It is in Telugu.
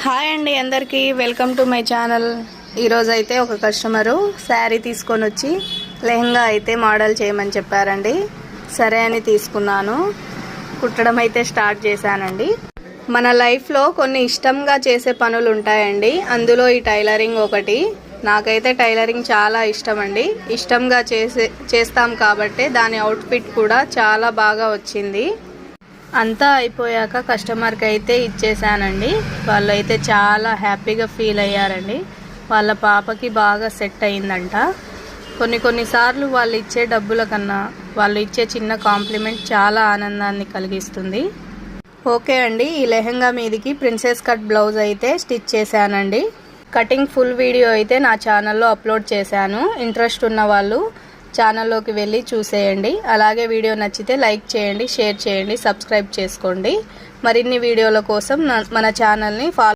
హాయ్ అండి అందరికీ వెల్కమ్ టు మై ఛానల్. ఈరోజు అయితే ఒక కస్టమరు శారీ తీసుకొని వచ్చి లెహంగా అయితే మోడల్ చేయమని చెప్పారండి. సరే అని తీసుకున్నాను. కుట్టడం అయితే స్టార్ట్ చేశానండి. మన లైఫ్లో కొన్ని ఇష్టంగా చేసే పనులు ఉంటాయండి. అందులో ఈ టైలరింగ్ ఒకటి. నాకైతే టైలరింగ్ చాలా ఇష్టం అండి. ఇష్టంగా చేస్తాం కాబట్టి దాని అవుట్ఫిట్ కూడా చాలా బాగా వచ్చింది. అంతా అయిపోయాక కస్టమర్కి అయితే ఇచ్చేసానండి. వాళ్ళు అయితే చాలా హ్యాపీగా ఫీల్ అయ్యారండి. వాళ్ళ పాపకి బాగా సెట్ అయిందంట. కొన్నిసార్లు వాళ్ళు ఇచ్చే డబ్బుల కన్నా వాళ్ళు ఇచ్చే చిన్న కాంప్లిమెంట్ చాలా ఆనందాన్ని కలిగిస్తుంది. ఓకే అండి, ఈ లెహంగా మీదికి ప్రిన్సెస్ కట్ బ్లౌజ్ అయితే స్టిచ్ చేశానండి. కటింగ్ ఫుల్ వీడియో అయితే నా ఛానల్లో అప్లోడ్ చేశాను. ఇంట్రెస్ట్ ఉన్న వాళ్ళు ఛానల్లోకి వెళ్ళి చూసేయండి. అలాగే వీడియో నచ్చితే లైక్ చేయండి, షేర్ చేయండి, సబ్స్క్రైబ్ చేసుకోండి. మరిన్ని వీడియోల కోసం మన ఛానల్ని ఫాలో